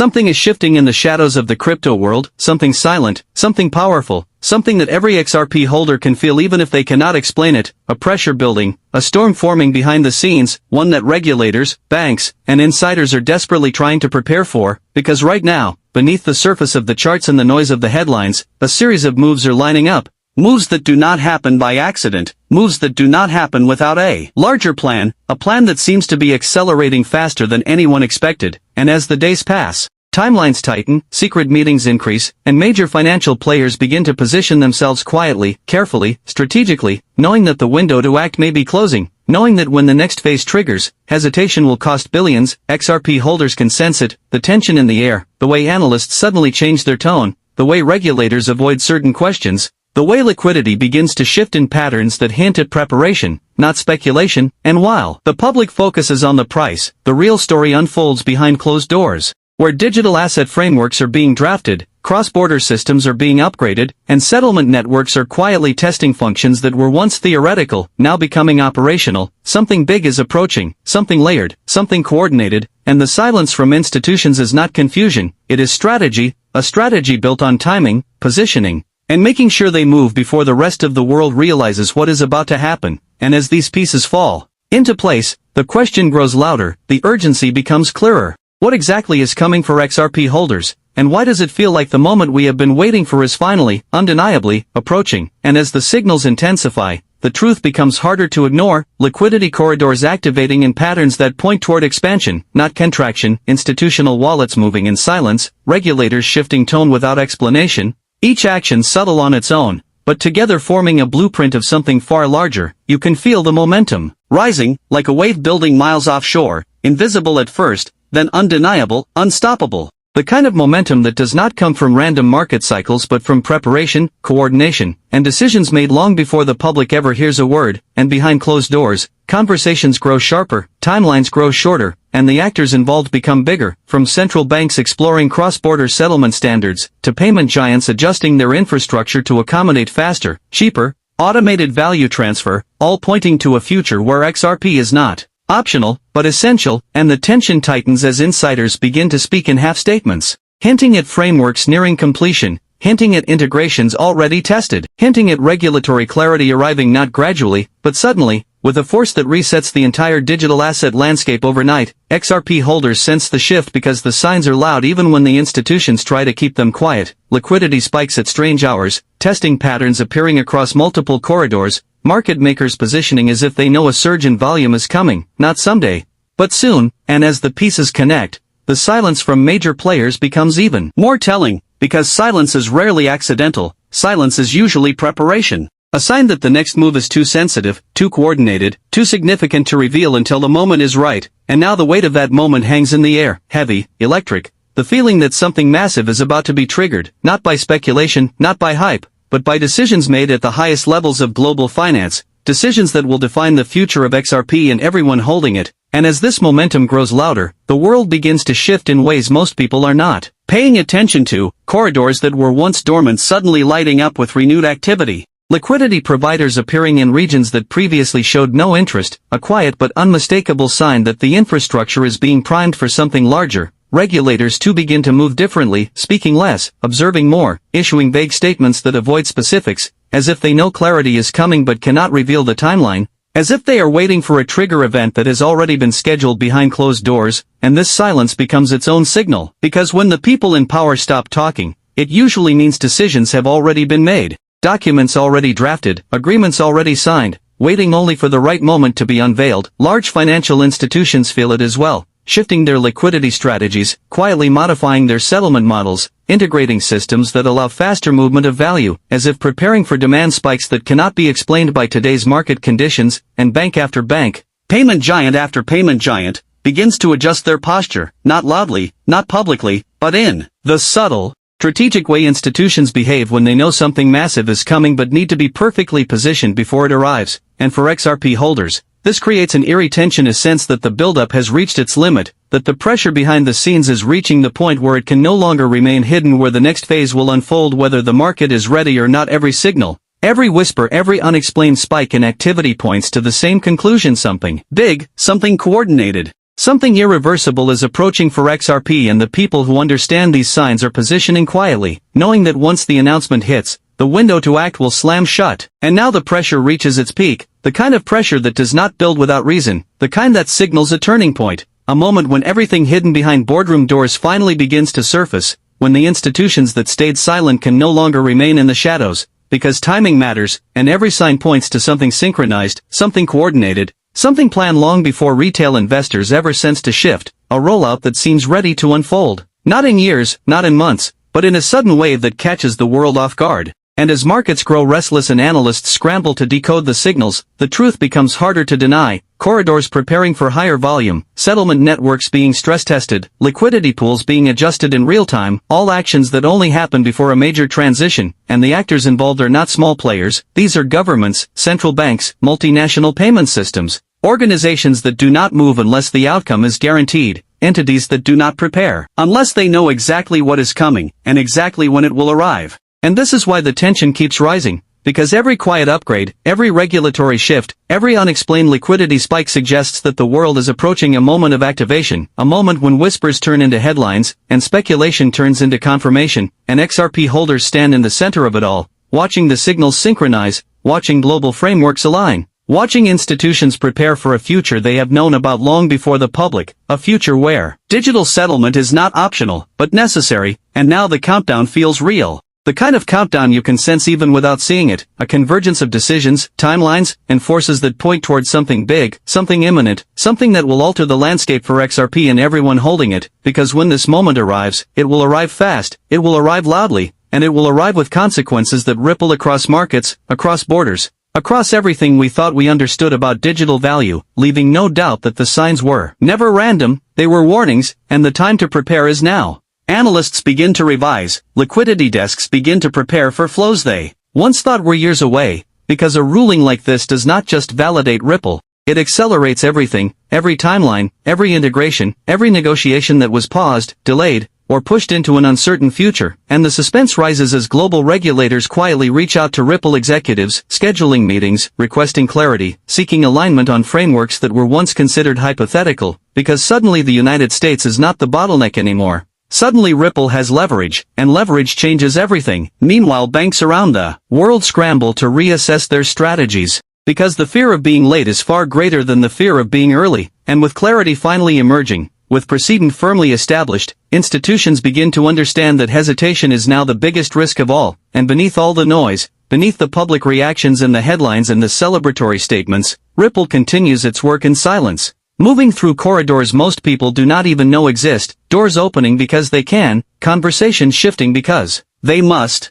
Something is shifting in the shadows of the crypto world, something silent, something powerful, something that every XRP holder can feel even if they cannot explain it, a pressure building, a storm forming behind the scenes, one that regulators, banks, and insiders are desperately trying to prepare for, because right now, beneath the surface of the charts and the noise of the headlines, a series of moves are lining up. Moves that do not happen by accident, moves that do not happen without a larger plan, a plan that seems to be accelerating faster than anyone expected, and as the days pass, timelines tighten, secret meetings increase, and major financial players begin to position themselves quietly, carefully, strategically, knowing that the window to act may be closing, knowing that when the next phase triggers, hesitation will cost billions. XRP holders can sense it, the tension in the air, the way analysts suddenly change their tone, the way regulators avoid certain questions, the way liquidity begins to shift in patterns that hint at preparation, not speculation, and while the public focuses on the price, the real story unfolds behind closed doors, where digital asset frameworks are being drafted, cross-border systems are being upgraded, and settlement networks are quietly testing functions that were once theoretical, now becoming operational. Something big is approaching, something layered, something coordinated, and the silence from institutions is not confusion, it is strategy, a strategy built on timing, positioning, and making sure they move before the rest of the world realizes what is about to happen. And as these pieces fall into place, the question grows louder, the urgency becomes clearer. What exactly is coming for XRP holders, and why does it feel like the moment we have been waiting for is finally, undeniably, approaching? And as the signals intensify, the truth becomes harder to ignore, liquidity corridors activating in patterns that point toward expansion, not contraction, institutional wallets moving in silence, regulators shifting tone without explanation, each action subtle on its own, but together forming a blueprint of something far larger. You can feel the momentum rising, like a wave building miles offshore, invisible at first, then undeniable, unstoppable. The kind of momentum that does not come from random market cycles but from preparation, coordination, and decisions made long before the public ever hears a word. And behind closed doors, conversations grow sharper, timelines grow shorter, and the actors involved become bigger, from central banks exploring cross-border settlement standards, to payment giants adjusting their infrastructure to accommodate faster, cheaper, automated value transfer, all pointing to a future where XRP is not optional, but essential. And the tension tightens as insiders begin to speak in half-statements, hinting at frameworks nearing completion, hinting at integrations already tested, hinting at regulatory clarity arriving not gradually, but suddenly, with a force that resets the entire digital asset landscape overnight. XRP holders sense the shift because the signs are loud even when the institutions try to keep them quiet. Liquidity spikes at strange hours, testing patterns appearing across multiple corridors, market makers positioning as if they know a surge in volume is coming, not someday, but soon. And as the pieces connect, the silence from major players becomes even more telling, because silence is rarely accidental, silence is usually preparation. A sign that the next move is too sensitive, too coordinated, too significant to reveal until the moment is right. And now the weight of that moment hangs in the air, heavy, electric, the feeling that something massive is about to be triggered, not by speculation, not by hype, but by decisions made at the highest levels of global finance, decisions that will define the future of XRP and everyone holding it. And as this momentum grows louder, the world begins to shift in ways most people are not paying attention to, corridors that were once dormant suddenly lighting up with renewed activity. Liquidity providers appearing in regions that previously showed no interest, a quiet but unmistakable sign that the infrastructure is being primed for something larger. Regulators too begin to move differently, speaking less, observing more, issuing vague statements that avoid specifics, as if they know clarity is coming but cannot reveal the timeline, as if they are waiting for a trigger event that has already been scheduled behind closed doors. And this silence becomes its own signal, because when the people in power stop talking, it usually means decisions have already been made. Documents already drafted, agreements already signed, waiting only for the right moment to be unveiled. Large financial institutions feel it as well, shifting their liquidity strategies, quietly modifying their settlement models, integrating systems that allow faster movement of value, as if preparing for demand spikes that cannot be explained by today's market conditions. And bank after bank, payment giant after payment giant, begins to adjust their posture, not loudly, not publicly, but in the subtle, strategic way institutions behave when they know something massive is coming but need to be perfectly positioned before it arrives. And for XRP holders, this creates an eerie tension, a sense that the buildup has reached its limit, that the pressure behind the scenes is reaching the point where it can no longer remain hidden, where the next phase will unfold whether the market is ready or not. Every signal, every whisper, every unexplained spike in activity points to the same conclusion: something big, something coordinated, Something irreversible is approaching for XRP, and the people who understand these signs are positioning quietly, knowing that once the announcement hits, the window to act will slam shut. And now the pressure reaches its peak, the kind of pressure that does not build without reason, the kind that signals a turning point, a moment when everything hidden behind boardroom doors finally begins to surface, when the institutions that stayed silent can no longer remain in the shadows, because timing matters, and every sign points to something synchronized, something coordinated, something planned long before retail investors ever sensed a shift, a rollout that seems ready to unfold. Not in years, not in months, but in a sudden wave that catches the world off guard. And as markets grow restless and analysts scramble to decode the signals, the truth becomes harder to deny. Corridors preparing for higher volume, settlement networks being stress-tested, liquidity pools being adjusted in real time, all actions that only happen before a major transition, and the actors involved are not small players. These are governments, central banks, multinational payment systems, organizations that do not move unless the outcome is guaranteed, entities that do not prepare unless they know exactly what is coming, and exactly when it will arrive. And this is why the tension keeps rising, because every quiet upgrade, every regulatory shift, every unexplained liquidity spike suggests that the world is approaching a moment of activation, a moment when whispers turn into headlines, and speculation turns into confirmation, and XRP holders stand in the center of it all, watching the signals synchronize, watching global frameworks align, watching institutions prepare for a future they have known about long before the public, a future where digital settlement is not optional, but necessary, and now the countdown feels real. The kind of countdown you can sense even without seeing it, a convergence of decisions, timelines, and forces that point towards something big, something imminent, something that will alter the landscape for XRP and everyone holding it, because when this moment arrives, it will arrive fast, it will arrive loudly, and it will arrive with consequences that ripple across markets, across borders, across everything we thought we understood about digital value, leaving no doubt that the signs were never random, they were warnings, and the time to prepare is now. Analysts begin to revise, liquidity desks begin to prepare for flows they once thought were years away, because a ruling like this does not just validate Ripple, it accelerates everything, every timeline, every integration, every negotiation that was paused, delayed, or pushed into an uncertain future, and the suspense rises as global regulators quietly reach out to Ripple executives, scheduling meetings, requesting clarity, seeking alignment on frameworks that were once considered hypothetical, because suddenly the United States is not the bottleneck anymore. Suddenly Ripple has leverage, and leverage changes everything. Meanwhile, banks around the world scramble to reassess their strategies, because the fear of being late is far greater than the fear of being early, and with clarity finally emerging, with precedent firmly established, institutions begin to understand that hesitation is now the biggest risk of all, and beneath all the noise, beneath the public reactions and the headlines and the celebratory statements, Ripple continues its work in silence. Moving through corridors most people do not even know exist, doors opening because they can, conversations shifting because they must.